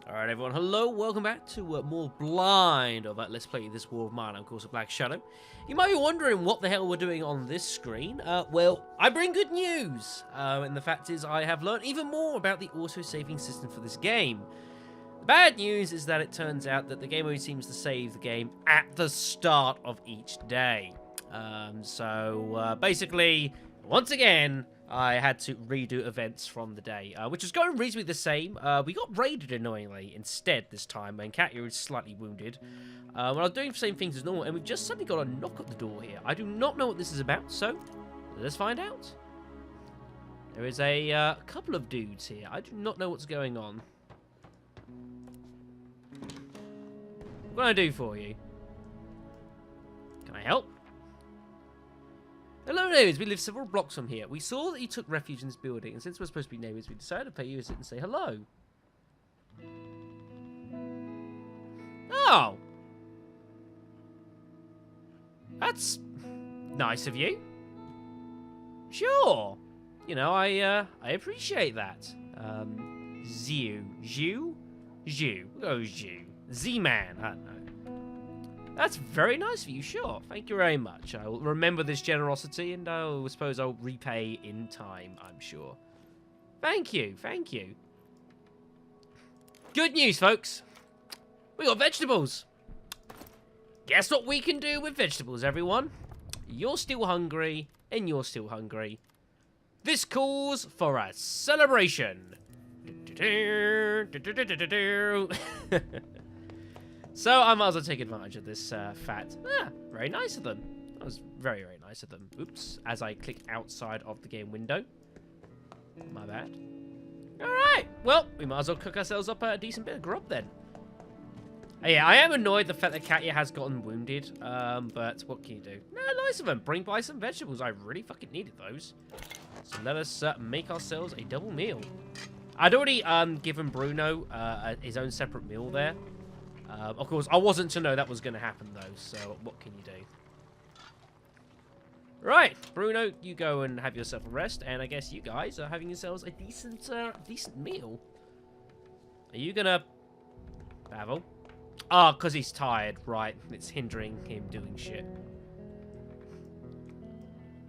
Alright everyone, hello, welcome back to more Blind of Let's Play This War of Mine. I'm of course a Black Shadow. You might be wondering what the hell we're doing on this screen. Well, I bring good news. And the fact is I have learned even more about the auto-saving system for this game. The bad news is that it turns out that the game only seems to save the game at the start of each day. Basically, once again, I had to redo events from the day, which is going reasonably the same. We got raided annoyingly instead this time, and Katya is slightly wounded. I was doing the same things as normal, and we've just suddenly got a knock at the door here. I do not know what this is about, so let's find out. There is a couple of dudes here. I do not know what's going on. What can I do for you? Can I help? Hello, neighbours. We live several blocks from here. We saw that you took refuge in this building, and since we're supposed to be neighbours, we decided to pay you a visit and say hello. Oh! That's nice of you. Sure. You know, I appreciate that. Zhu. Oh, Zhu. Z-Man. I don't know. That's very nice of you, sure. Thank you very much. I will remember this generosity, and I suppose I'll repay in time, I'm sure. Thank you, thank you. Good news, folks. We got vegetables. Guess what we can do with vegetables, everyone? You're still hungry, and you're still hungry. This calls for a celebration. So I might as well take advantage of this fact. Very nice of them. That was very, very nice of them. Oops, as I click outside of the game window. My bad. Alright, well, we might as well cook ourselves up a decent bit of grub then. Yeah, I am annoyed the fact that Katya has gotten wounded, but what can you do? No, nice of them. Bring by some vegetables. I really fucking needed those. So let us make ourselves a double meal. I'd already given Bruno his own separate meal there. Of course, I wasn't to know that was going to happen, though, so what can you do? Right, Bruno, you go and have yourself a rest, and I guess you guys are having yourselves a decent meal. Are you going to... Pavel? Ah, because he's tired, right. It's hindering him doing shit.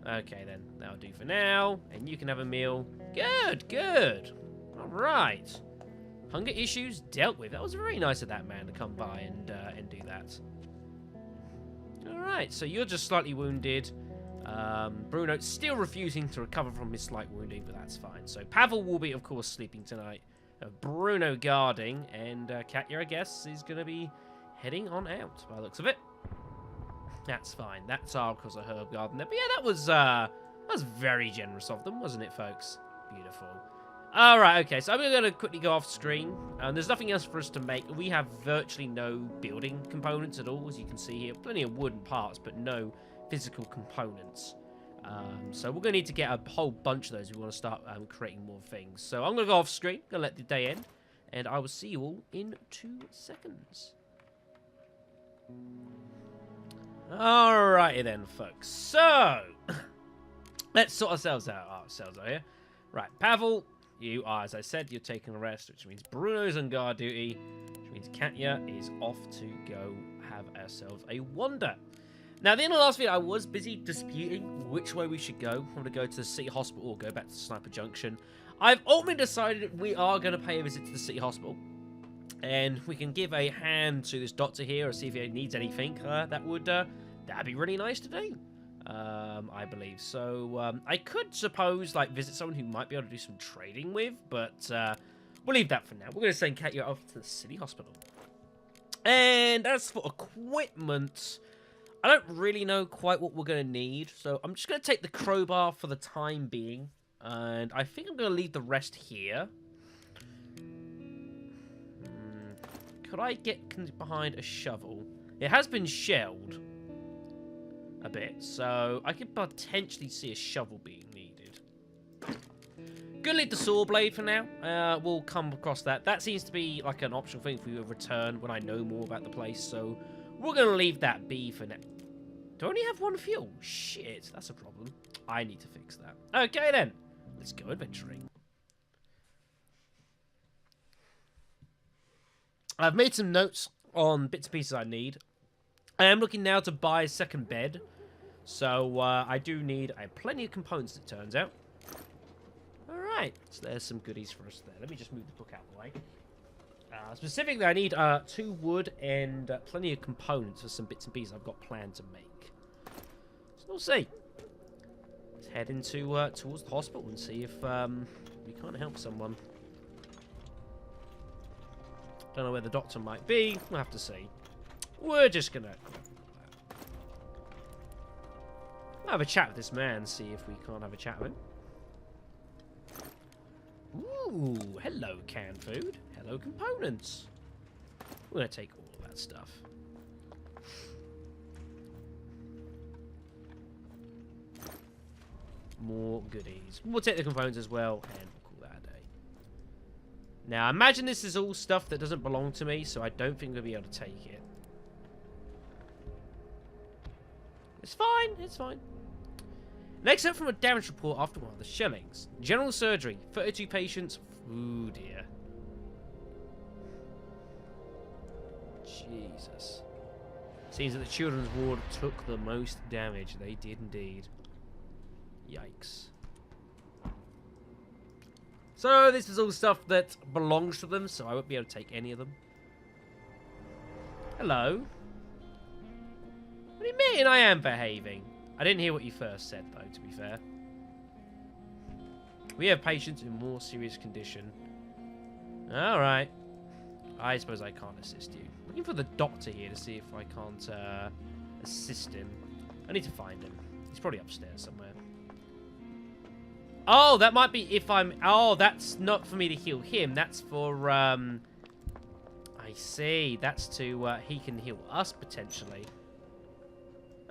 Okay, then. That'll do for now, and you can have a meal. Good, good. All right. Hunger issues dealt with. That was very nice of that man to come by and do that. Alright, so you're just slightly wounded. Bruno's still refusing to recover from his slight wounding, but that's fine. So Pavel will be, of course, sleeping tonight. Bruno guarding, and Katya, I guess, is going to be heading on out by the looks of it. That's fine. That's all because of herb garden there. But yeah, that was very generous of them, wasn't it, folks? Beautiful. Alright, okay, so I'm going to quickly go off screen. There's nothing else for us to make. We have virtually no building components at all, as you can see here. Plenty of wooden parts, but no physical components. So we're going to need to get a whole bunch of those if we want to start creating more things. So I'm going to go off screen, going to let the day end, and I will see you all in 2 seconds. Alrighty then, folks. So, let's sort ourselves out here. Right, Pavel... You are, as I said, you're taking a rest, which means Bruno's on guard duty, which means Katya is off to go have ourselves a wander. Now, at the end of the last video, I was busy disputing which way we should go. I'm going to go to the city hospital or go back to Sniper Junction. I've ultimately decided we are going to pay a visit to the city hospital. And we can give a hand to this doctor here or see if he needs anything. That'd be really nice to do. I believe. So, I could suppose, like, visit someone who might be able to do some trading with, but, we'll leave that for now. We're going to send Katya off to the city hospital. And as for equipment, I don't really know quite what we're going to need, so I'm just going to take the crowbar for the time being, and I think I'm going to leave the rest here. Could I get behind a shovel? It has been shelled a bit, so I could potentially see a shovel being needed. Gonna leave the saw blade for now. We'll come across that. That seems to be like an optional thing for you to return when I know more about the place, so we're gonna leave that be for now. Do I only have 1 fuel? Shit, that's a problem. I need to fix that. Okay then, let's go adventuring. I've made some notes on bits and pieces I need. I am looking now to buy a second bed. So I do need plenty of components, it turns out. Alright, so there's some goodies for us there. Let me just move the book out of the way. Specifically, I need 2 wood and plenty of components for some bits and pieces I've got planned to make. So we'll see. Let's head into towards the hospital and see if we can't help someone. Don't know where the doctor might be. We'll have to see. We're just gonna have a chat with this man, see if we can't have a chat with him. Ooh, hello canned food. Hello components. We're gonna take all of that stuff. More goodies. We'll take the components as well, and we'll call that a day. Now, imagine this is all stuff that doesn't belong to me, so I don't think we'll be able to take it. It's fine, it's fine. Next up from a damage report after one of the shellings. General surgery, 32 patients. Ooh dear. Jesus. Seems that the children's ward took the most damage. They did indeed. Yikes. So this is all stuff that belongs to them, so I won't be able to take any of them. Hello. What do you mean I am behaving? I didn't hear what you first said, though, to be fair. We have patients in more serious condition. Alright. I suppose I can't assist you. Looking for the doctor here to see if I can't assist him. I need to find him. He's probably upstairs somewhere. Oh, that might be if I'm... Oh, that's not for me to heal him. That's for... I see. That's to... he can heal us, potentially.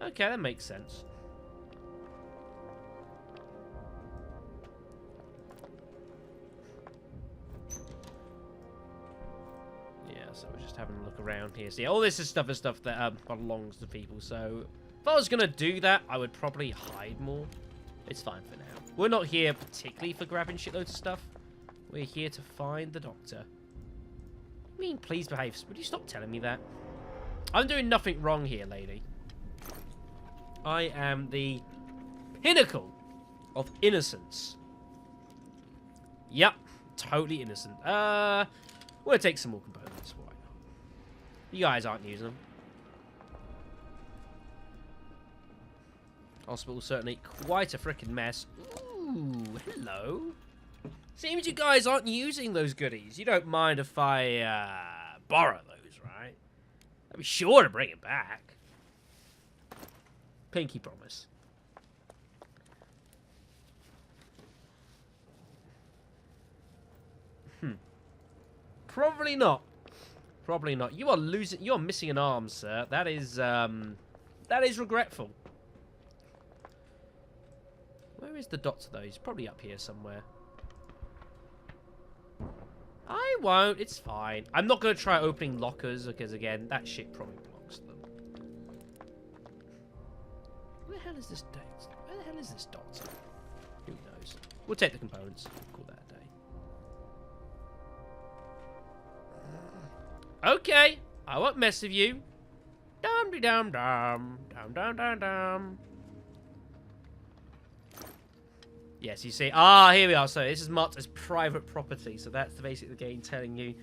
Okay, that makes sense. So we're just having a look around here. See, all this is stuff that belongs to people. So if I was going to do that, I would probably hide more. It's fine for now. We're not here particularly for grabbing shitloads of stuff. We're here to find the doctor. I mean, please behave. Would you stop telling me that? I'm doing nothing wrong here, lady. I am the pinnacle of innocence. Yep, totally innocent. We'll take some more components. Why not? You guys aren't using them. Hospital certainly quite a freaking mess. Ooh, hello. Seems you guys aren't using those goodies. You don't mind if I borrow those, right? I'll be sure to bring it back. Pinky promise. Probably not. Probably not. You are losing. You are missing an arm, sir. That is regretful. Where is the doctor, though? He's probably up here somewhere. I won't. It's fine. I'm not going to try opening lockers because, again, that shit probably belongs to them. Where the hell is this doctor? Where the hell is this doctor? Who knows? We'll take the components. Call that a day. Okay, I won't mess with you. Dum-de-dum-dum. Dum-dum-dum-dum. Yes, you see. Ah, here we are. So this is marked as private property. So that's basically the game telling you,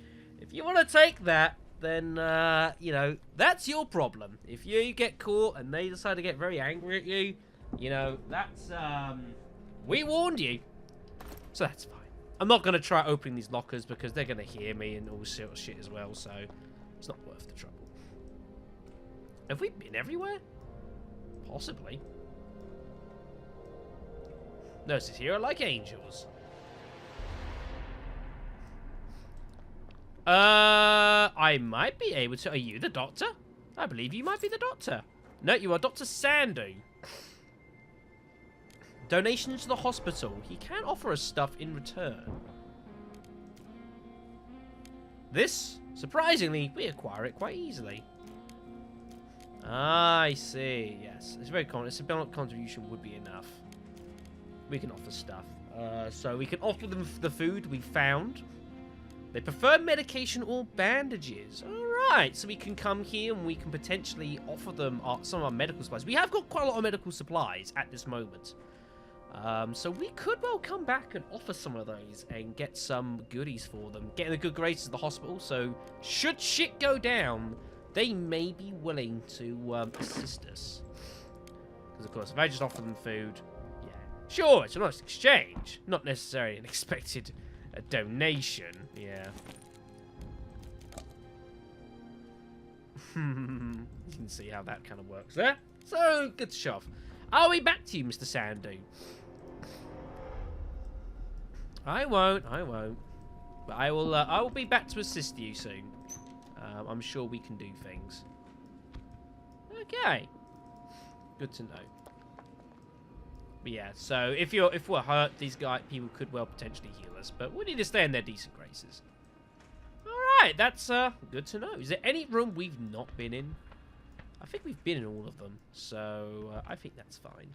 if you want to take that, then, you know, that's your problem. If you get caught and they decide to get very angry at you, you know, that's, we warned you. So that's fine. I'm not going to try opening these lockers because they're going to hear me and all sort of shit as well, so it's not worth the trouble. Have we been everywhere? Possibly. Nurses here are like angels. I might be able to... Are you the doctor? I believe you might be the doctor. No, you are Dr. Sandu. Donations to the hospital. He can offer us stuff in return. This, surprisingly, we acquire it quite easily. Ah, I see. Yes, it's very common. A symbolic contribution would be enough. We can offer stuff. So we can offer them the food we found. They prefer medication or bandages. Alright, so we can come here and we can potentially offer them some of our medical supplies. We have got quite a lot of medical supplies at this moment. So we could well come back and offer some of those and get some goodies for them. Getting the good graces of the hospital, so should shit go down, they may be willing to assist us. Because, of course, if I just offer them food, yeah. Sure, it's a nice exchange. Not necessarily an expected donation, yeah. You can see how that kind of works there. So, good shove. I'll be back to you, Mr. Sandu. I won't. But I will be back to assist you soon. I'm sure we can do things. Okay. Good to know. But yeah, so if we're hurt, these people could well potentially heal us, but we need to stay in their decent graces. Alright, that's good to know. Is there any room we've not been in? I think we've been in all of them, so I think that's fine.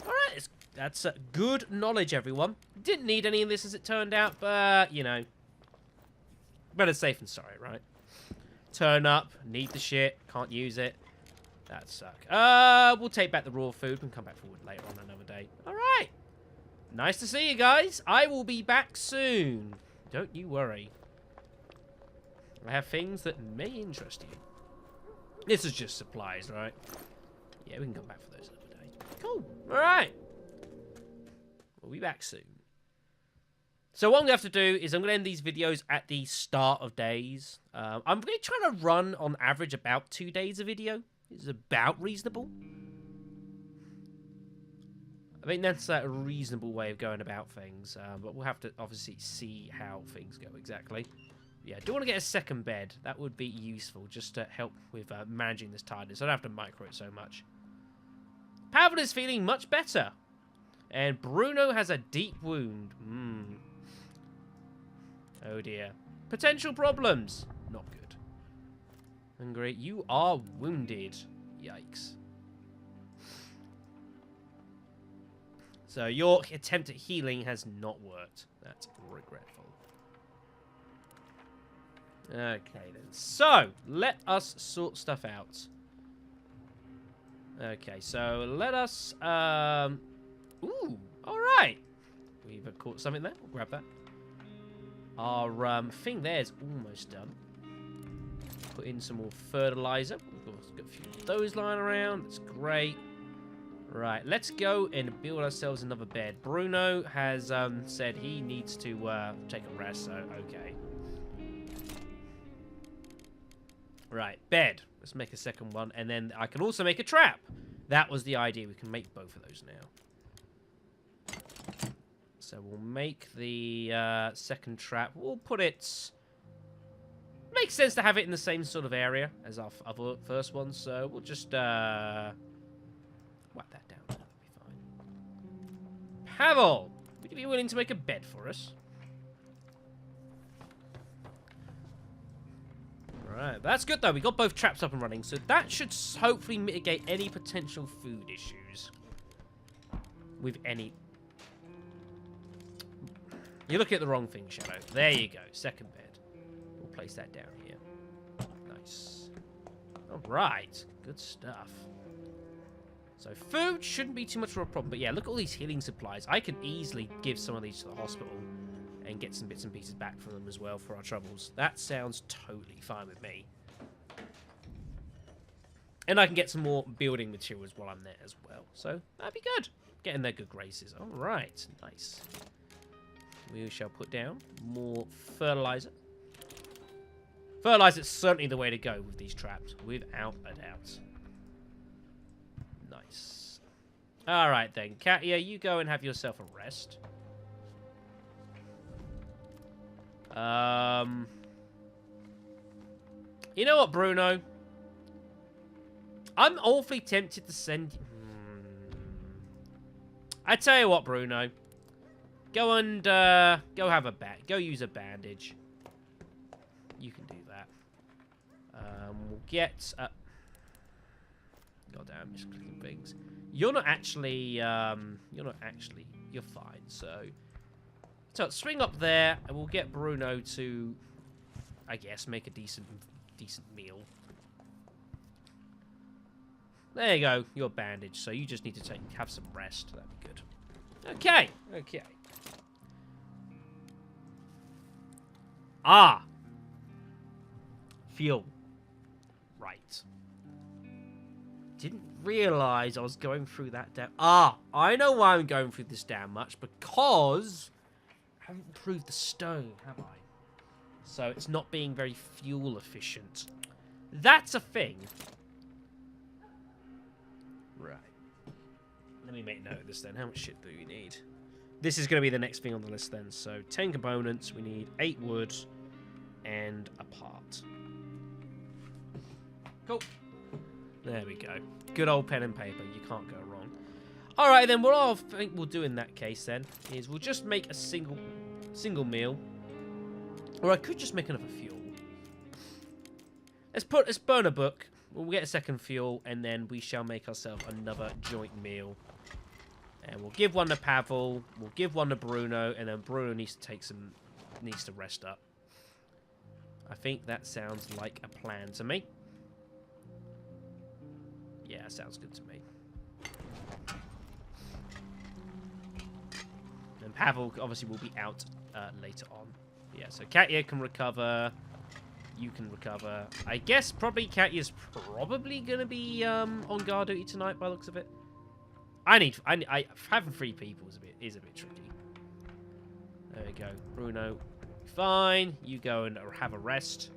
Alright, that's good knowledge, everyone. Didn't need any of this as it turned out, but, you know. Better safe than sorry, right? Turn up, need the shit, can't use it. That suck. We'll take back the raw food and come back forward later on another day. Alright. Nice to see you guys. I will be back soon. Don't you worry. I have things that may interest you. This is just supplies, right? Yeah, we can come back for those another day. Cool. Alright. We'll be back soon. So what I'm going to have to do is I'm going to end these videos at the start of days. I'm going to try to run on average about 2 days a video. It's about reasonable. I think that's a reasonable way of going about things. But we'll have to obviously see how things go exactly. Yeah, I do want to get a second bed. That would be useful just to help with managing this tiredness. I don't have to micro it so much. Pavel is feeling much better. And Bruno has a deep wound. Oh dear. Potential problems. Not good. Hungry, you are wounded. Yikes. So your attempt at healing has not worked. That's regretful. Okay then. So, let us sort stuff out. Okay, so let us... Ooh, alright. We've caught something there. We'll grab that. Our thing there is almost done. Put in some more fertilizer. We've got a few of those lying around. That's great. Right, let's go and build ourselves another bed. Bruno has said he needs to take a rest, so okay. Right, bed. Let's make a second one, and then I can also make a trap. That was the idea. We can make both of those now. So we'll make the second trap. We'll put it... Makes sense to have it in the same sort of area as our other first one, so we'll just whack that down. That'll be fine. Pavel, would you be willing to make a bed for us? Alright, that's good though. We got both traps up and running, so that should hopefully mitigate any potential food issues. With any... You're looking at the wrong thing, Shadow. There you go. Second bed. We'll place that down here. Nice. Alright. Good stuff. So food shouldn't be too much of a problem. But yeah, look at all these healing supplies. I can easily give some of these to the hospital and get some bits and pieces back from them as well for our troubles. That sounds totally fine with me. And I can get some more building materials while I'm there as well. So that'd be good. Getting their good graces. Alright. Nice. We shall put down more fertilizer. Fertilizer is certainly the way to go with these traps, without a doubt. Nice. Alright then, Katya, you go and have yourself a rest. You know what, Bruno? I'm awfully tempted to send you... I tell you what, Bruno. Go and, go have a go use a bandage. You can do that. We'll get, goddamn, I'm just clicking things. You're not actually, you're fine, so... So swing up there, and we'll get Bruno to, I guess, make a decent meal. There you go. You're bandaged, so you just need to have some rest. That'd be good. Okay. Okay. Ah. Fuel. Right. Didn't realize I was going through that damn... Ah, I know why I'm going through this damn much. Because I haven't improved the stone, have I? So it's not being very fuel efficient. That's a thing. Right. Let me make note of this then. How much shit do we need? This is going to be the next thing on the list then. So 10 components. We need 8 wood and a part. Cool. There we go. Good old pen and paper. You can't go wrong. Alright then, what I think we'll do in that case then is we'll just make a single meal. Or I could just make another fuel. Let's burn a book. We'll get a second fuel, and then we shall make ourselves another joint meal. And we'll give one to Pavel, we'll give one to Bruno, and then Bruno needs to rest up. I think that sounds like a plan to me. Yeah, sounds good to me. And Pavel obviously will be out later on. Yeah, so Katya can recover. You can recover. I guess probably Katya's probably gonna be on guard duty tonight by the looks of it. Having 3 people is a bit tricky. There we go. Bruno, fine. You go and have a rest.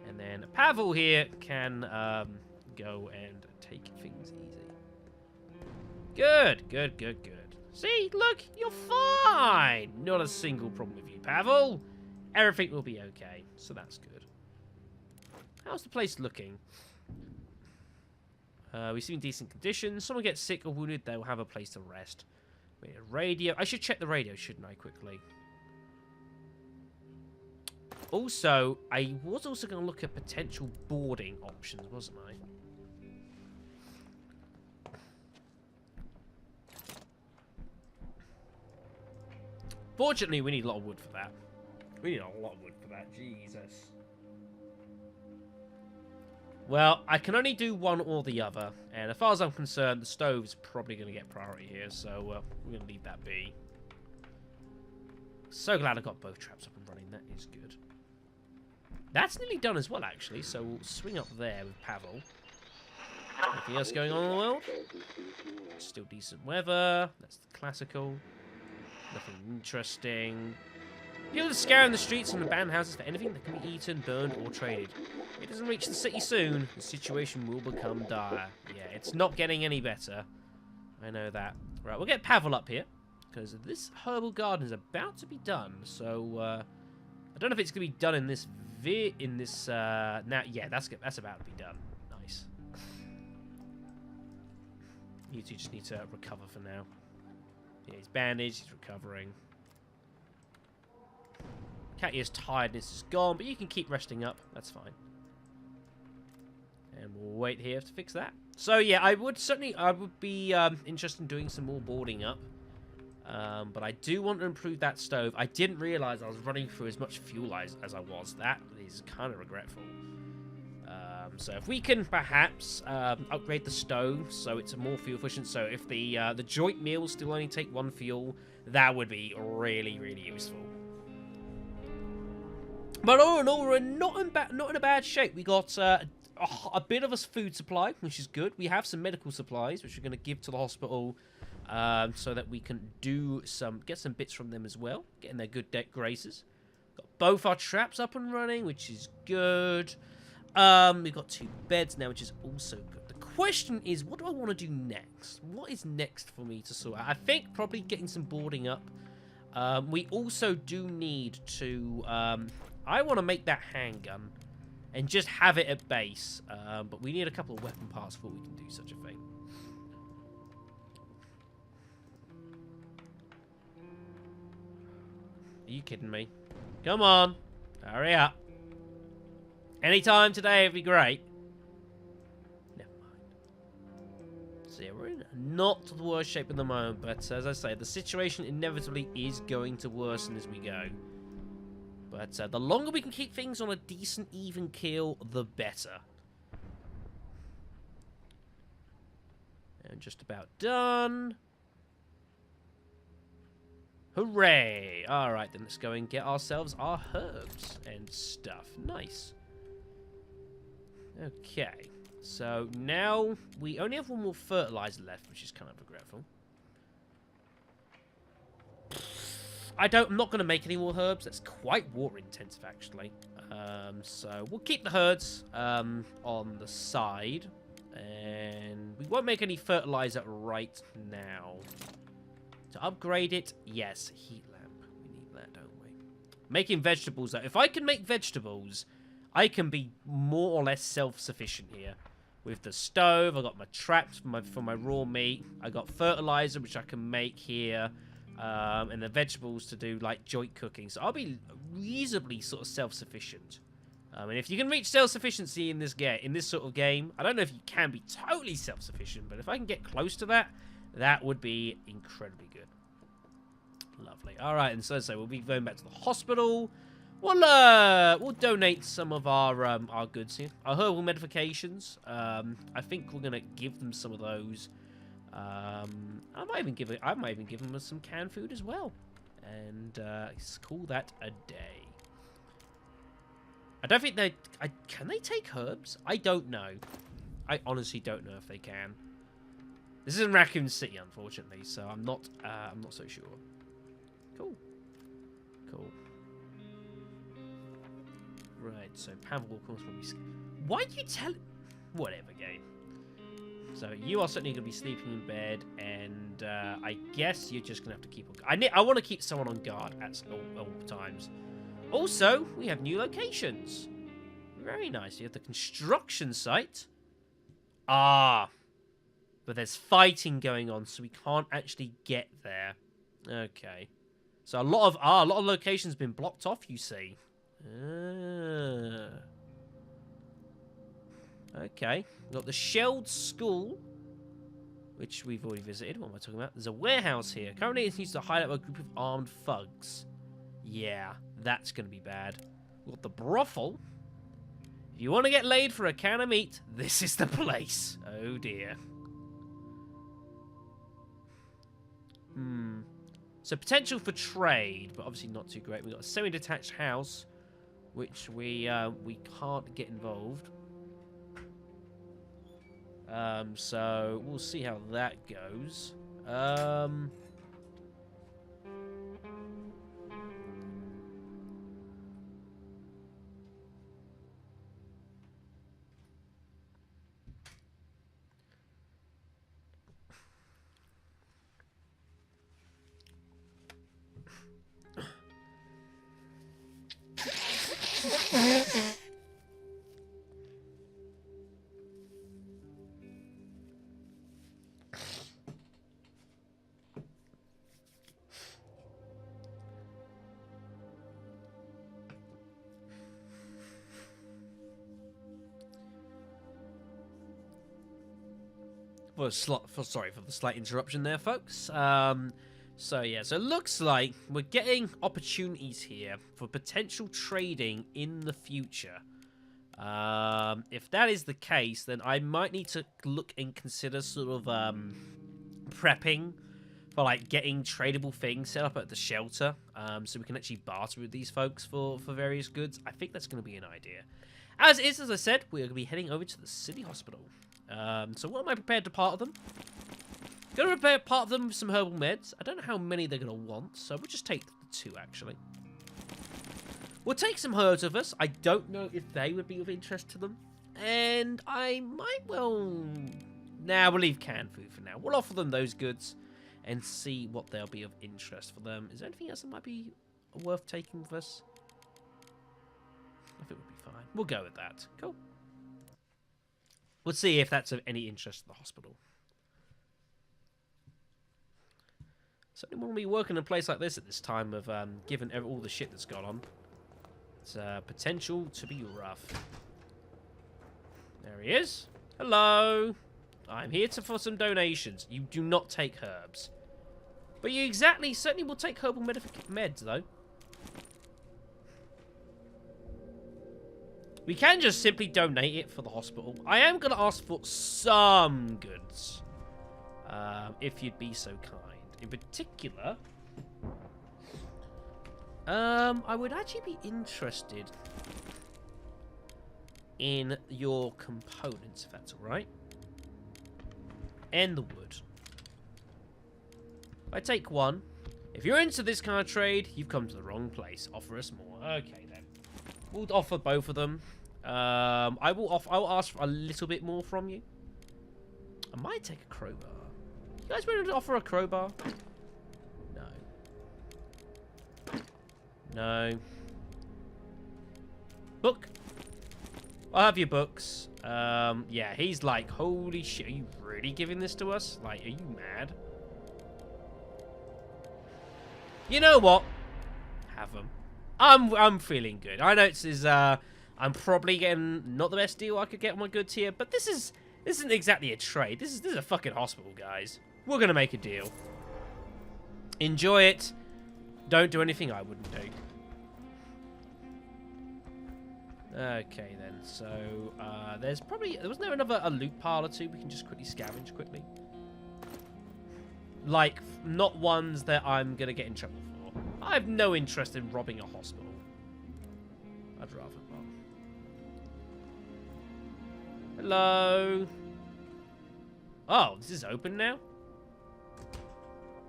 And then Pavel here can go and take things easy. Good, good, good, good. See, look, you're fine. Not a single problem with you, Pavel. Everything will be okay, so that's good. How's the place looking? We seem in decent condition. Someone gets sick or wounded, they'll have a place to rest. We need a radio. I should check the radio, shouldn't I, quickly? Also, I was also going to look at potential boarding options, wasn't I? Fortunately, we need a lot of wood for that. We need a lot of wood for that. Jesus. Well, I can only do one or the other. And as far as I'm concerned, the stove is probably going to get priority here. So we're going to leave that be. So glad I got both traps up and running. That is good. That's nearly done as well, actually. So we'll swing up there with Pavel. Anything else going on in the world? Still decent weather. That's the classical. Nothing interesting. People are scouring the streets and abandoned houses for anything that can be eaten, burned, or traded. If it doesn't reach the city soon, the situation will become dire. Yeah, it's not getting any better. I know that. Right, we'll get Pavel up here, because this herbal garden is about to be done. So, I don't know if it's going to be done in this now, yeah, that's about to be done. Nice. You two just need to recover for now. Yeah, he's bandaged, he's recovering. Katya's tiredness is gone, but you can keep resting up. That's fine. And we'll wait here to fix that. So yeah, I would be interested in doing some more boarding up. But I do want to improve that stove. I didn't realize I was running through as much fuel as I was. That is kind of regretful. So if we can perhaps upgrade the stove so it's more fuel efficient. So if the joint meals still only take 1 fuel, that would be really, really useful. But all in all, we're not in a bad shape. We got a bit of a food supply, which is good. We have some medical supplies, which we're going to give to the hospital, so that we can get some bits from them as well, get in their good graces. Got both our traps up and running, which is good. We've got 2 beds now, which is also good. The question is, what do I want to do next? What is next for me to sort out? I think probably getting some boarding up. We also do need to... I want to make that handgun and just have it at base. But we need a couple of weapon parts before we can do such a thing. Are you kidding me? Come on. Hurry up. Anytime today would be great. Never mind. So yeah, we're in not the worst shape at the moment, but as I say, the situation inevitably is going to worsen as we go. But the longer we can keep things on a decent, even keel, the better. And just about done. Hooray! Alright, then let's go and get ourselves our herbs and stuff. Nice. Okay. So now we only have one more fertilizer left, which is kind of regretful. I'm not going to make any more herbs. That's quite water intensive, actually. So we'll keep the herbs on the side. And we won't make any fertilizer right now. To upgrade it, yes, heat lamp. We need that, don't we? Making vegetables, though. If I can make vegetables, I can be more or less self-sufficient here. With the stove, I got my traps for my raw meat. I got fertilizer, which I can make here. And the vegetables to do, like, joint cooking. So I'll be reasonably sort of self-sufficient. And if you can reach self-sufficiency in this sort of game, I don't know if you can be totally self-sufficient, but if I can get close to that, that would be incredibly good. Lovely. All right, and so we'll be going back to the hospital. We'll donate some of our goods here, our herbal medications. I think we're gonna give them some of those. I might even give them some canned food as well, and let's call that a day. I don't think can they take herbs? I don't know. I honestly don't know if they can. This is in Raccoon City, unfortunately, so I'm not so sure. Cool. Right, so Pavel, of course, will be... Why do you tell... Whatever, game. So you are certainly going to be sleeping in bed, and I guess you're just going to have to keep on... I want to keep someone on guard at all times. Also, we have new locations. Very nice. You have the construction site. Ah. But there's fighting going on, so we can't actually get there. Okay. So a lot of locations have been blocked off, you see. Okay. We've got the shelled school, which we've already visited. What am I talking about? There's a warehouse here. Currently, it's used to hide out a group of armed thugs. Yeah, that's going to be bad. We've got the brothel. If you want to get laid for a can of meat, this is the place. Oh, dear. So potential for trade, but obviously not too great. We've got a semi-detached house, which we can't get involved. So we'll see how that goes. Sorry for the slight interruption there, folks. So yeah, so it looks like we're getting opportunities here for potential trading in the future. If that is the case, then I might need to look and consider sort of prepping for like getting tradable things set up at the shelter, so we can actually barter with these folks for various goods. I think that's going to be an idea. As I said, we're going to be heading over to the city hospital. So what am I prepared to part of them? Going to prepare part of them with some herbal meds. I don't know how many they're going to want, so we'll just take the 2, actually. We'll take some herbs with us. I don't know if they would be of interest to them. And I might, well... Nah, we'll leave canned food for now. We'll offer them those goods and see what they'll be of interest for them. Is there anything else that might be worth taking with us? I think we'll be fine. We'll go with that. Cool. We'll see if that's of any interest to the hospital. Certainly won't be working in a place like this at this time of, given all the shit that's gone on. It's potential to be rough. There he is. Hello. I'm here for some donations. You do not take herbs. But you certainly will take herbal meds, though. We can just simply donate it for the hospital. I am going to ask for some goods. If you'd be so kind. In particular, I would actually be interested in your components, if that's alright. And the wood. If I take one. If you're into this kind of trade, you've come to the wrong place. Offer us more. Okay, then. We'll offer both of them. I will ask for a little bit more from you. I might take a crowbar. You guys ready to offer a crowbar? No. No. Book. I'll have your books. Yeah, he's like, holy shit, are you really giving this to us? Like, are you mad? You know what? Have them. I'm feeling good. I know this is I'm probably getting not the best deal I could get on my goods here, but this isn't exactly a trade. This is a fucking hospital, guys. We're gonna make a deal. Enjoy it. Don't do anything I wouldn't do. Okay then. So wasn't there a loot pile or two we can just quickly scavenge quickly? Like, not ones that I'm gonna get in trouble for. I have no interest in robbing a hospital. I'd rather not. Hello? Oh, this is open now?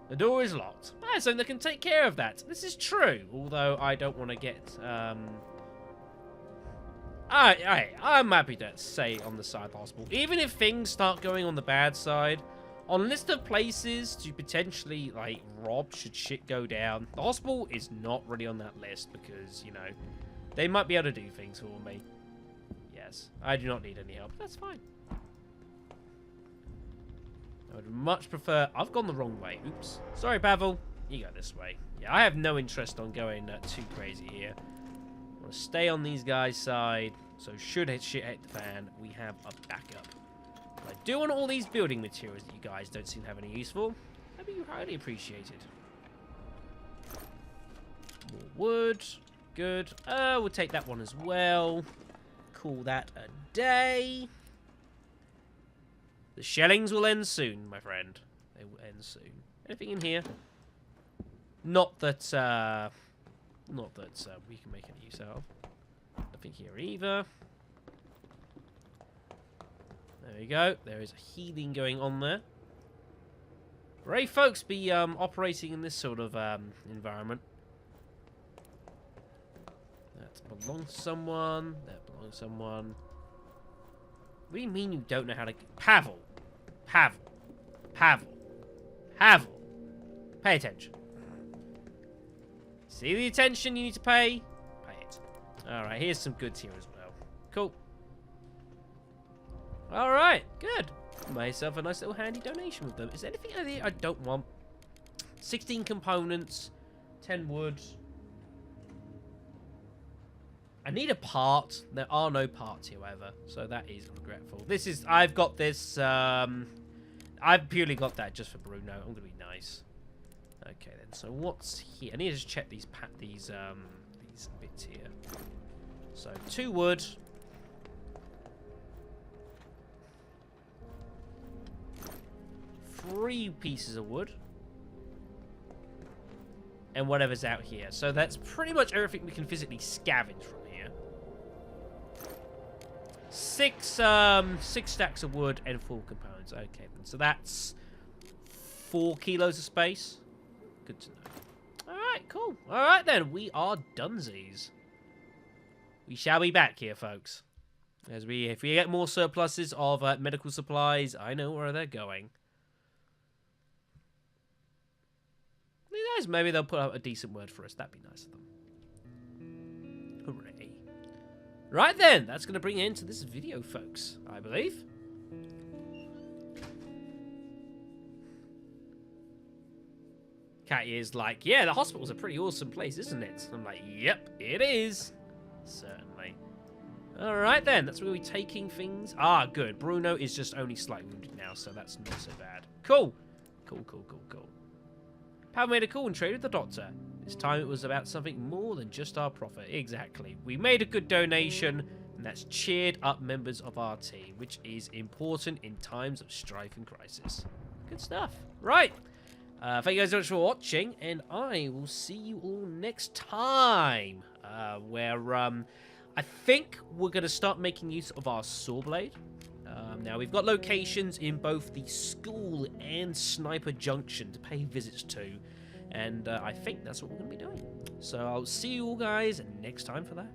The door is locked. Ah, so they can take care of that. This is true, although I don't want to get, I'm happy to say on the side of the hospital. Even if things start going on the bad side, on a list of places to potentially, like, rob should shit go down, the hospital is not really on that list because, you know, they might be able to do things for me. Yes, I do not need any help. That's fine. I would much prefer... I've gone the wrong way. Oops. Sorry, Pavel. You go this way. Yeah, I have no interest on going too crazy here. I want to stay on these guys' side, so should shit hit the fan, we have a backup. But I do want all these building materials that you guys don't seem to have any use for. That'd be highly appreciated. More wood. Good. We'll take that one as well. Call that a day. The shellings will end soon, my friend. They will end soon. Anything in here? Not that we can make any use out of. Nothing here either. There we go. There is a healing going on there. Right, folks, be operating in this sort of environment. That belongs to someone. That belongs to someone. What do you mean you don't know how to... Pavel. Pavel. Pavel. Pavel. Pay attention. See the attention you need to pay? Pay it. Alright, here's some goods here as well. Cool. Alright, good. Myself a nice little handy donation with them. Is there anything out here I don't want? 16 components. 10 wood. I need a part. There are no parts here, however, so that is regretful. I've got this, I've purely got that just for Bruno. I'm gonna be nice. Okay then, so what's here? I need to just check these bits here. So 2 wood. 3 pieces of wood. And whatever's out here. So that's pretty much everything we can physically scavenge from here. 6 stacks of wood and 4 components. Okay, then. So that's 4 kilos of space. Good to know. Alright, cool. Alright then, we are dunsies. We shall be back here, folks. If we get more surpluses of medical supplies, I know where they're going. Who knows, maybe they'll put out a decent word for us. That'd be nice of them. Hooray. Right then, that's going to bring an end to this video, folks, I believe. Cat is like, yeah, the hospital's a pretty awesome place, isn't it? I'm like, yep, it is. Certainly. Alright then, that's where we're taking things. Ah, good. Bruno is just only slightly wounded now, so that's not so bad. Cool. Cool. Pavel made a call and traded with the doctor. This time it was about something more than just our profit. Exactly. We made a good donation, and that's cheered up members of our team, which is important in times of strife and crisis. Good stuff. Right. Thank you guys so much for watching, and I will see you all next time, where I think we're going to start making use of our saw blade. Now, we've got locations in both the school and Sniper Junction to pay visits to, and I think that's what we're going to be doing. So I'll see you all guys next time for that.